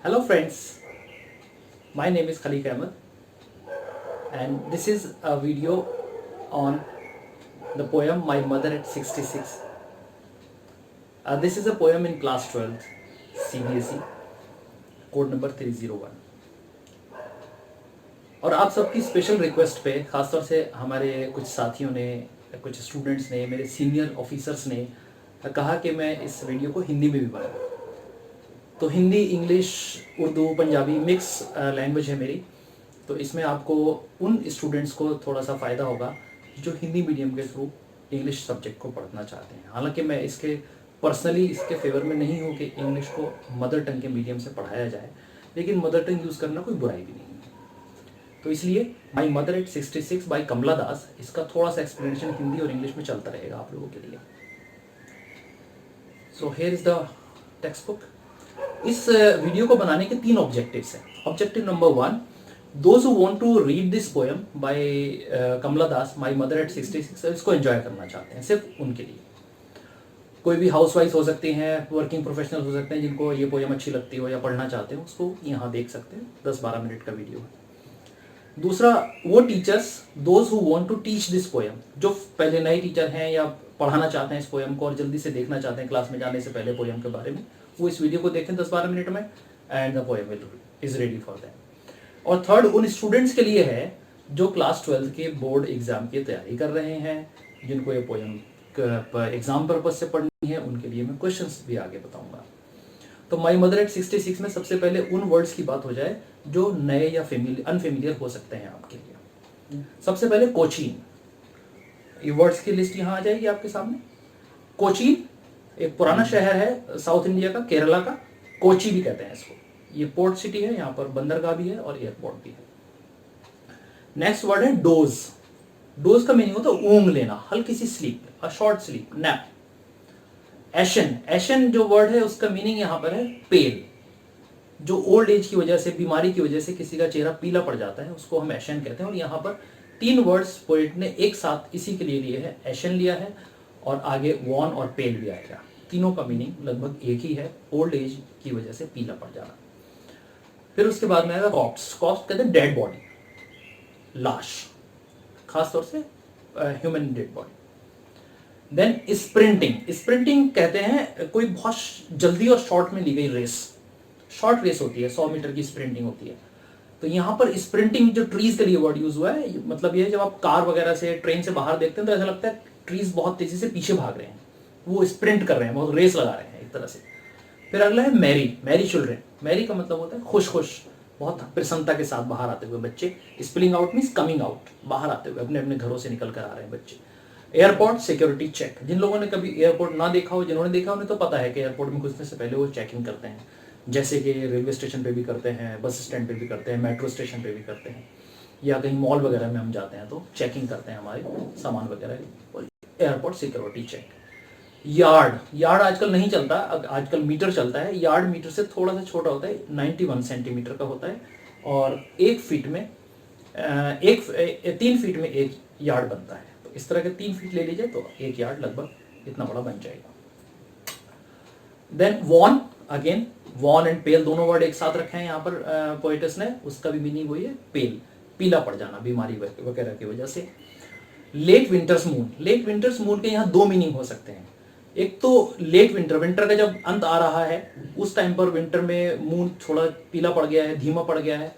Hello friends, my name is Khaliq Ahmed and this is a video on the poem My Mother at 66. This is a poem in class 12th CBSE, code number 301। और आप सबकी special request पे, ख़ासतौर से हमारे कुछ साथियों ने, कुछ स्टूडेंट्स ने, मेरे सीनियर ऑफिसर्स ने कहा कि मैं इस वीडियो को हिंदी में भी बनाऊँ। तो Hindi, English, Urdu, Punjabi mix language है मेरी, तो इसमें आपको उन स्टूडेंट्स को थोड़ा सा फ़ायदा होगा जो हिंदी मीडियम के थ्रू इंग्लिश सब्जेक्ट को पढ़ना चाहते हैं। हालांकि मैं इसके पर्सनली इसके फेवर में नहीं हूँ कि इंग्लिश को मदर टंग के मीडियम से पढ़ाया जाए, लेकिन मदर टंग यूज़ करना कोई बुराई भी नहीं है। तो इसलिए my mother at 66 bye Kamala दास, इसका थोड़ा सा एक्सप्लेनेशन हिंदी और इंग्लिश में चलता रहेगा आप लोगों के लिए। So here is the text book. इस वीडियो को बनाने के 3 ऑब्जेक्टिव्स हैं। Objective number 1, those who want to read this poem by Kamala Das, my mother at 66, इसको एंजॉय करना चाहते हैं, सिर्फ उनके लिए। कोई भी हाउसवाइफ हो सकती हैं, वर्किंग प्रोफेशनल हो सकते हैं, जिनको ये पोएम अच्छी लगती हो या पढ़ना चाहते हो, उसको यहाँ देख सकते हैं। 10-12 मिनट का वीडियो है। दूसरा, वो teachers, those who want to teach this poem, जो पहले नए टीचर हैं या पढ़ाना चाहते हैं इस पोएम को और जल्दी से देखना चाहते हैं क्लास में जाने से पहले पोएम के बारे में, वो इस वीडियो को देखें 10-12 मिनट में, and the poem is ready for them. और थर्ड, उन स्टूडेंट्स के लिए है जो क्लास 12 के बोर्ड एग्जाम की तैयारी कर रहे हैं, जिनको ये पोएम एग्जाम पर्पज से पढ़नी है, उनके लिए मैं क्वेश्चंस भी आगे बताऊंगा। तो माई मदर एट 66 में सबसे पहले उन वर्ड्स की बात हो जाए जो नए या अनफेमिलियर हो सकते हैं आपके लिए। सबसे पहले कोचीन, ये वर्ड्स की लिस्ट यहाँ आ जाएगी आपके सामने। कोचीन एक पुराना शहर है साउथ इंडिया का, केरला का। कोची भी कहते हैं इसको। ये पोर्ट सिटी है, यहाँ पर बंदरगाह भी है और एयरपोर्ट भी है। नेक्स्ट वर्ड है डोज। डोज का मीनिंग होता है ऊँग लेना, हल्की सी sleep, a short sleep, nap. एशन, एशन जो वर्ड है उसका मीनिंग यहाँ पर है पेल। जो ओल्ड एज की वजह से, बीमारी की वजह से किसी का चेहरा पीला पड़ जाता है, उसको हम एशन कहते हैं। और यहाँ पर 3 वर्ड्स पोइट ने एक साथ इसी के लिए लिए है। एशन लिया है और आगे वॉन और पेल भी आएगा। तीनों का मीनिंग लगभग एक ही है, ओल्ड एज की वजह से पीला पड़ जाना। फिर उसके बाद में आएगा कॉप्स। कॉप्स कहते हैं डेड बॉडी, लाश, खासतौर से human dead body. Then sprinting. Sprinting कहते हैं कोई बहुत जल्दी और शॉर्ट में ली गई रेस, शॉर्ट रेस होती है, 100 मीटर की स्प्रिंटिंग होती है। तो यहाँ पर स्प्रिंटिंग जो ट्रीज के लिए वर्ड यूज हुआ है, मतलब ये जब आप कार वगैरह से, ट्रेन से बाहर देखते हैं तो ऐसा लगता है ट्रीज बहुत तेजी से पीछे भाग रहे हैं, वो स्प्रिंट कर रहे हैं, बहुत रेस लगा रहे हैं एक तरह से। फिर अगला है मैरी। Mary children. मैरी का मतलब होता है खुश खुश, बहुत प्रसन्नता के साथ बाहर आते हुए बच्चे। Spilling out means coming out, बाहर आते हुए, अपने अपने घरों से निकल कर आ रहे हैं बच्चे। Airport, security check. जिन लोगों ने कभी एयरपोर्ट ना देखा हो, जिन्होंने देखा उन्हें तो पता है कि एयरपोर्ट में घुसने से पहले वो चेकिंग करते हैं, जैसे कि रेलवे स्टेशन पे भी करते हैं, बस स्टैंड पे भी करते हैं, मेट्रो स्टेशन पे भी करते हैं, या कहीं मॉल वगैरह में हम जाते हैं तो चेकिंग करते हैं हमारे सामान वगैरह। Airport security check. Yard, yard आजकल नहीं चलता, आजकल मीटर चलता है। यार्ड मीटर से थोड़ा सा छोटा होता है, 91 सेंटीमीटर का होता है, और 1 फीट में 3 फीट में 1 यार्ड बनता है। तो इस तरह के 3 फीट ले लीजिए तो 1 यार्ड लगभग इतना बड़ा बन जाएगा। Then wan, again wan and pale दोनों वर्ड एक साथ रखे हैं यहाँ पर पोएटस ने, उसका भी मीनिंग वही है, पेल, पीला पड़ जाना बीमारी वगैरह की वजह से। Late winter's moon. Late winter's moon के यहाँ 2 मीनिंग हो सकते हैं। एक तो लेट विंटर, विंटर का जब अंत आ रहा है उस टाइम पर विंटर में मून थोड़ा पीला पड़ गया है, धीमा पड़ गया है,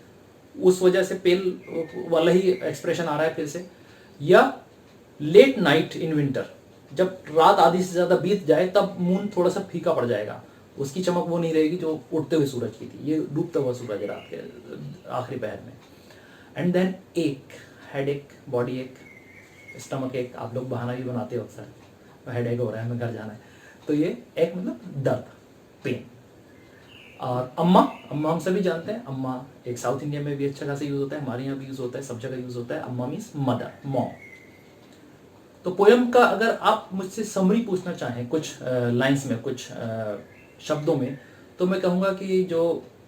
उस वजह से पेल वाला ही एक्सप्रेशन आ रहा है फिर से। या लेट नाइट इन विंटर, जब रात आधी से ज्यादा बीत जाए तब मून थोड़ा सा फीका पड़ जाएगा, उसकी चमक वो नहीं रहेगी जो उठते हुए सूरज की थी, ये डूबता हुआ सूरज रात के आखिरी पहर में। एंड देन एक, हेड एक, बॉडी एक, स्टमक एक। आप लोग बहाना भी बनाते हो अक्सर, हेड एक हो रहा है, हमें घर जाना है, तो ये एक मतलब दर्द, पेन। और अम्मा, अम्मा हम सभी जानते हैं, अम्मा एक साउथ इंडिया में भी अच्छा खासा यूज होता है, हमारे यहाँ भी यूज होता है, सब जगह यूज होता है। अम्मा मीन्स मदर, मॉम। तो पोयम का अगर आप मुझसे समरी पूछना चाहें कुछ लाइंस में, कुछ शब्दों में, तो मैं कहूँगा कि जो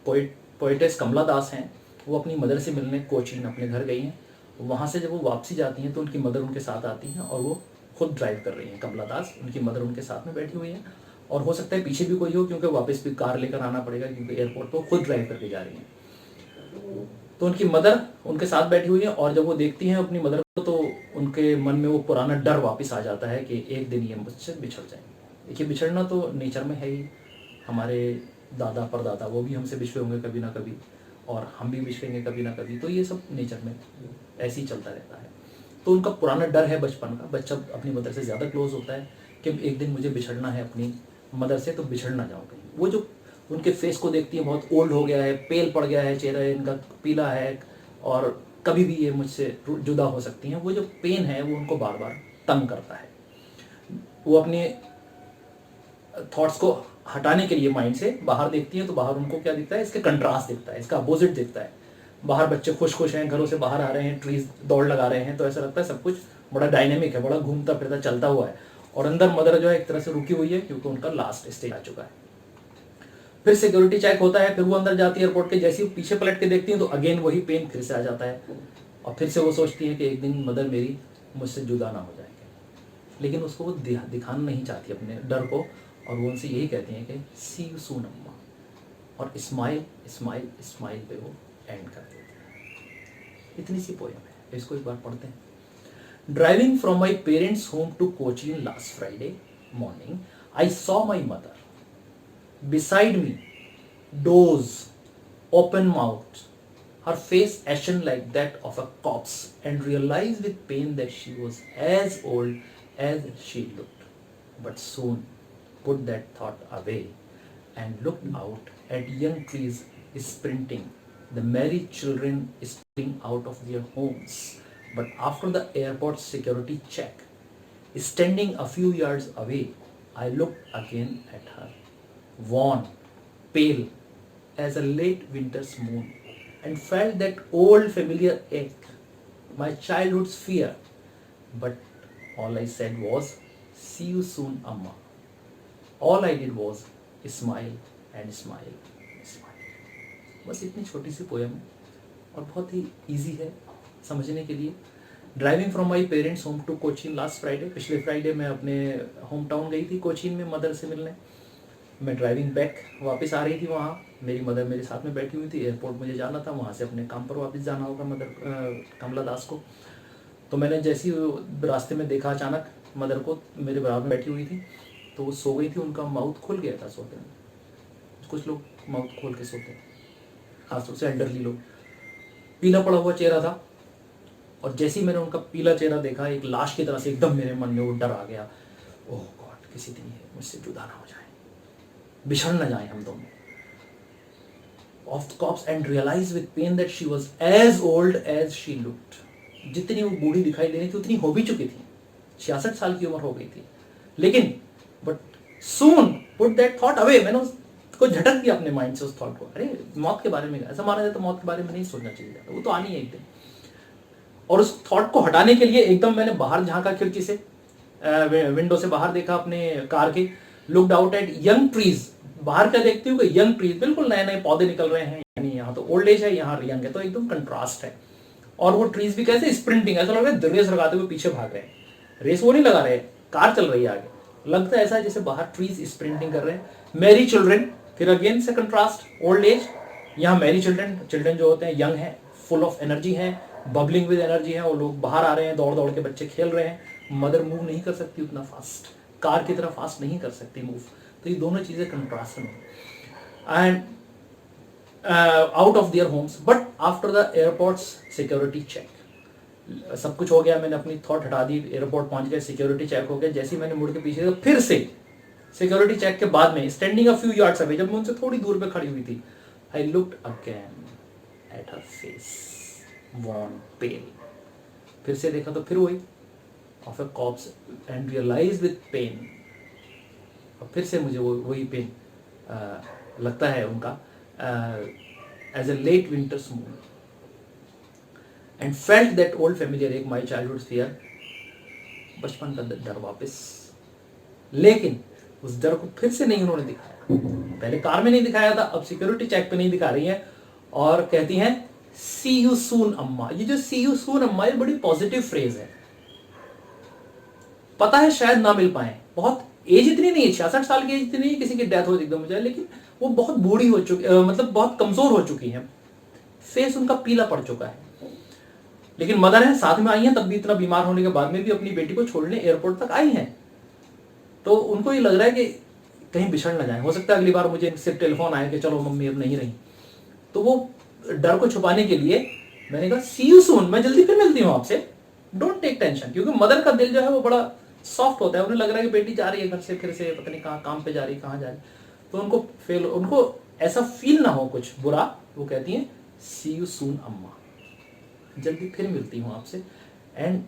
पोइटेस कमला दास हैं वो अपनी मदर से मिलने कोचीन अपने घर गई हैं। वहाँ से जब वो वापसी जाती हैं तो उनकी मदर उनके साथ आती हैं और वो खुद ड्राइव कर रही हैं। कमला दास, उनकी मदर उनके साथ में बैठी हुई हैं और हो सकता है पीछे भी कोई हो, क्योंकि वापस भी कार लेकर आना पड़ेगा, क्योंकि एयरपोर्ट तो खुद ड्राइव करके जा रही हैं। तो उनकी मदर उनके साथ बैठी हुई है, और जब वो देखती हैं अपनी मदर को तो उनके मन में वो पुराना डर वापस आ जाता है कि एक दिन ये मुझसे बिछड़ जाएंगे। देखिए, बिछड़ना तो नेचर में है ही, हमारे दादा परदादा वो भी हमसे बिछड़े होंगे कभी ना कभी, और हम भी बिछड़ेंगे कभी ना कभी, तो ये सब नेचर में ऐसे ही चलता रहता है। तो उनका पुराना डर है बचपन का, बच्चा अपनी मदर से ज़्यादा क्लोज होता है कि एक दिन मुझे बिछड़ना है अपनी मदर से, तो बिछड़ ना जाऊँ कहीं। वो जो उनके फेस को देखती है, बहुत ओल्ड हो गया है, पेल पड़ गया है चेहरा, इनका पीला है, और कभी भी ये मुझसे जुदा हो सकती हैं, वो जो पेन है वो उनको बार बार तंग करता है। वो अपने थॉट्स को हटाने के लिए माइंड से बाहर देखती है, तो बाहर उनको क्या दिखता है, इसके कंट्रास्ट दिखता है, इसका अपोजिट दिखता है। बाहर बच्चे खुश खुश हैं, घरों से बाहर आ रहे हैं, ट्रीज दौड़ लगा रहे हैं, तो ऐसा लगता है सब कुछ बड़ा डायनेमिक है, बड़ा घूमता फिरता चलता हुआ है। और अंदर मदर जो है एक तरह से रुकी हुई है, क्योंकि उनका लास्ट स्टेज आ चुका है। फिर सिक्योरिटी चेक होता है, फिर वो अंदर जाती है एयरपोर्ट के, जैसे ही पीछे पलट के देखती है तो अगेन वही पेन फिर से आ जाता है, और फिर से वो सोचती है कि एक दिन मदर मेरी मुझसे जुदा ना हो जाएंगे। लेकिन उसको वो दिखाना नहीं चाहती अपने डर को, और वो उनसे यही कहती हैं कि सी यू सून अम्मा, और स्माइल स्माइल स्माइल पे वो एंड कर देती है। इतनी सी पोएम है, इसको एक बार पढ़ते हैं। Driving from my parents home to Cochin last Friday morning, I saw my mother beside me, doze, open mouthed, her face ashen like that of a corpse, and realized with pain that she was as old as she looked. But soon put that thought away and looked out at young trees sprinting, the merry children sprinting out of their homes. But after the airport security check, standing a few yards away, I looked again at her, worn, pale as a late winter's moon, and felt that old familiar ache, my childhood's fear. But all I said was, see you soon, Amma. All I did was smile and smile, smile. बस इतनी छोटी सी poem है, और बहुत ही easy है समझने के लिए। Driving from my parents home to Cochin last Friday, पिछले फ्राइडे मैं अपने होम टाउन गई थी कोचीन में मदर से मिलने। मैं ड्राइविंग बैक वापस आ रही थी, वहाँ मेरी मदर मेरे साथ में बैठी हुई थी। एयरपोर्ट मुझे जाना था, वहाँ से अपने काम पर वापस जाना होगा मदर कमला दास को। तो मैंने जैसे ही रास्ते में देखा अचानक मदर को, मेरे बराबर में बैठी हुई थी, तो वो सो गई थी, उनका माउथ खुल गया था सोते में। कुछ लोग माउथ खोल के सोते हैं, खासतौर से एल्डरली लोग। पीला पड़ा हुआ चेहरा था, और जैसे ही मैंने उनका पीला चेहरा देखा, एक लाश की तरह से एकदम मेरे मन में वो डर आ गया। ओह गॉड, किसी दिन ये मुझसे जुदा ना हो जाए, बिछड़ न जाए हम दोनों। Of the corpse and realized with pain that she was as old as she looked. जितनी वो बूढ़ी दिखाई दे रही थी उतनी हो भी चुकी थी, 66 साल की उम्र हो गई थी। लेकिन but soon put that thought away, मैंने उसको झटक दिया अपने माइंड से उस थॉट को। अरे मौत के बारे में ऐसा माना जाए तो मौत के बारे में नहीं सोचना चाहिए, वो तो आनी है एक दिन। और उस थॉट को हटाने के लिए एकदम मैंने बाहर झांका, खिड़की से विंडो से बाहर देखा अपने कार के, looked out at young trees. बाहर क्या देखती हूँ कि यंग ट्रीज, बिल्कुल नए नए पौधे निकल रहे हैं, यानी यहाँ तो ओल्ड एज है, यहाँ यंग है, तो एकदम कंट्रास्ट है। और वो ट्रीज भी कैसे स्प्रिंटिंग, ऐसा लग रहा है रेस लगाते हुए पीछे भाग रहे हैं। रेस वो नहीं लगा रहे, कार चल रही है आगे, लगता है ऐसा जैसे बाहर ट्रीज स्प्रिंटिंग कर रहे हैं। मैरी चिल्ड्रन, फिर अगेन से कंट्रास्ट, ओल्ड एज, यहाँ मैरी चिल्ड्रन, चिल्ड्रन जो होते हैं यंग है, फुल ऑफ एनर्जी है, बबलिंग विद एनर्जी है, वो लोग बाहर आ रहे हैं, दौड़ दौड़ के बच्चे खेल रहे हैं। मदर मूव नहीं कर सकती उतना फास्ट, कार की तरह फास्ट नहीं कर सकती मूव, तो ये दोनों चीजें कंट्रास्ट में। And out of their homes, but after the airports security check, सब कुछ हो गया, मैंने अपनी थॉट हटा दी, एयरपोर्ट पहुंच गए, सिक्योरिटी चेक हो गया। जैसे ही मैंने मुड़ के पीछे तो फिर से सिक्योरिटी चेक के बाद में, standing a few yards away, जब मैं उनसे थोड़ी दूर पे खड़ी हुई थी, I looked again at her face, worn, pale. फिर से देखा तो फिर वही, of a corpse, and realized with pain, और फिर से मुझे वही पेन लगता है उनका, as a late winter's moon, and felt that old familiar ache, my childhood's fear, बचपन का डर वापस। लेकिन उस डर को फिर से नहीं उन्होंने दिखाया, पहले कार में नहीं दिखाया था, अब सिक्योरिटी चेक पे नहीं दिखा रही है, और कहती हैं सी यू सून अम्मा। ये जो सी यू सून अम्मा, ये बड़ी पॉजिटिव फ्रेज है। पता है शायद ना मिल पाए, बहुत एज इतनी नहीं है, 66 साल की एज इतनी नहीं है किसी की डेथ हो एकदम हो जाए, लेकिन वो बहुत बूढ़ी हो चुकी, मतलब बहुत कमजोर हो चुकी है, फेस उनका पीला पड़ चुका है, लेकिन मदर है, साथ में आई हैं, तब भी इतना बीमार होने के बाद में भी अपनी बेटी को छोड़ने एयरपोर्ट तक आई हैं। तो उनको ये लग रहा है कि कहीं बिछड़ ना जाए, हो सकता है अगली बार मुझे सिर्फ टेलीफोन आया कि चलो मम्मी अब नहीं रही। तो वो डर को छुपाने के लिए मैंने कहा सी यू सून, मैं जल्दी फिर मिलती हूँ आपसे, डोंट टेक टेंशन, क्योंकि मदर का दिल जो है वो बड़ा सॉफ्ट होता है, उन्हें लग रहा है कि बेटी जा रही है घर से, फिर से पता नहीं कहाँ काम पे जा रही है, कहाँ जा रही है, तो उनको ऐसा फील ना हो कुछ बुरा, वो कहती हैं सी यू सून अम्मा, जल्दी फिर मिलती हूँ आपसे। And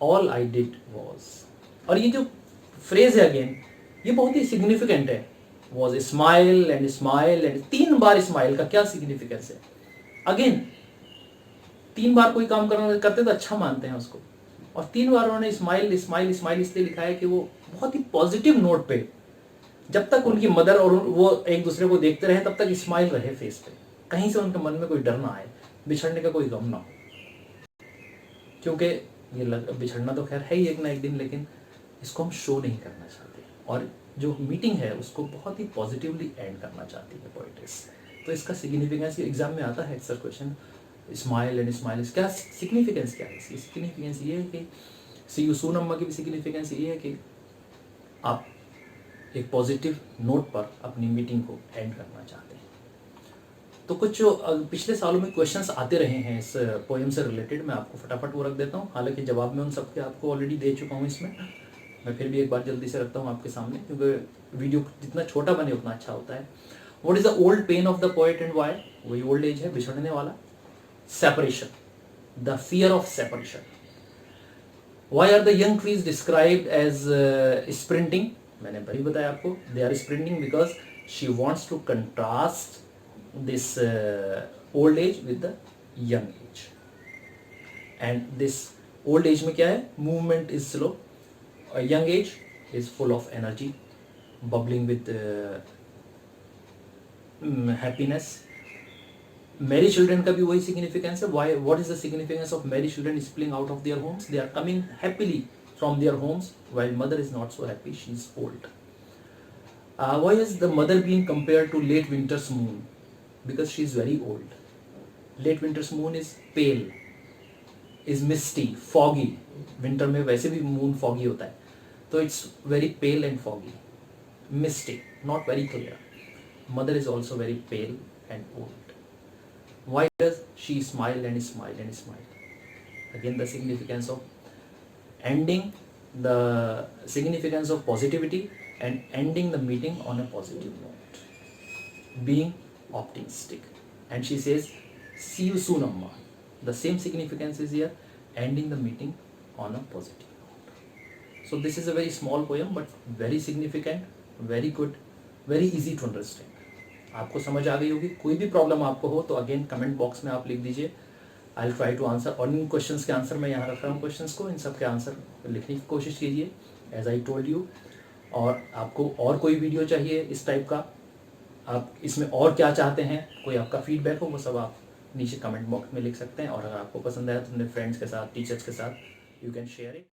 all I did was, और ये जो फ्रेज है अगेन, ये बहुत ही सिग्निफिकेंट है, was smile and smile and, 3 bar smile का क्या सिग्निफिकेंस है। अगेन 3 बार कोई काम करते तो अच्छा मानते हैं उसको, और 3 बार उन्होंने स्माइल स्माइल स्माइल इसलिए लिखा है कि वो बहुत ही पॉजिटिव नोट पे, जब तक उनकी मदर और वो एक दूसरे को देखते रहे तब तक स्माइल रहे फेस पे, कहीं से उनके मन में कोई डर ना आए, बिछड़ने का कोई गम ना हो, क्योंकि ये बिछड़ना तो खैर है ही एक ना एक दिन, लेकिन इसको हम शो नहीं करना चाहते, और जो मीटिंग है उसको बहुत ही पॉजिटिवली एंड करना चाहती है पोएट्स। तो इसका सिग्निफिकेंस एग्जाम में आता है अक्सर क्वेश्चन, स्माइल एंड स्माइल, क्या सिग्निफिकेंस क्या है इसकी? सिग्निफिकेंस ये है कि सी यू सून अम्मा की भी सिग्निफिकेंस ये है कि आप एक पॉजिटिव नोट पर अपनी मीटिंग को एंड करना चाहते हैं। तो कुछ जो पिछले सालों में क्वेश्चंस आते रहे हैं इस पोएम से रिलेटेड, मैं आपको फटाफट वो रख देता हूँ, हालांकि जवाब मैं उन सबके आपको ऑलरेडी दे चुका हूँ इसमें, मैं फिर भी एक बार जल्दी से रखता हूँ आपके सामने, क्योंकि वीडियो जितना छोटा बने उतना अच्छा होता है। What is the old pain of the poet and why? वही ओल्ड एज है, बिछड़ने वाला, separation, the fear of separation. Why are the young trees described as sprinting? मैंने पहले बताया आपको, they are sprinting because she wants to contrast this old age with the young age, and this old age में क्या है, movement is slow, a young age is full of energy, bubbling with happiness. Married children का भी वही significance है. Why? What is the significance of married children spilling out of their homes? They are coming happily from their homes, while mother is not so happy, she is old. Why is the mother being compared to late winter's moon? Because she is very old. Late winter's moon is pale, is misty, foggy. Winter में वैसे भी moon foggy होता है, तो it's very pale and foggy, misty, not very clear. Mother is also very pale and old. Why does she smile and smile and smile? Again, the significance of ending, the significance of positivity and ending the meeting on a positive note, being optimistic. And she says see you soon amma, the same significance is here, ending the meeting on a positive note. So this is a very small poem but very significant, very good, very easy to understand. आपको समझ आ गई होगी। कोई भी problem आपको हो तो again comment box में आप लिख दीजिए, I will try to answer. और इन क्वेश्चंस के आंसर मैं यहाँ रख रहा हूँ क्वेश्चंस को, इन सब के आंसर लिखने की कोशिश कीजिए एज आई टोल्ड यू। और आपको और कोई वीडियो चाहिए इस टाइप का, आप इसमें और क्या चाहते हैं, कोई आपका फीडबैक हो, वो सब आप नीचे कमेंट बॉक्स में लिख सकते हैं। और अगर आपको पसंद आया तो अपने फ्रेंड्स के साथ, टीचर्स के साथ यू कैन शेयर इट।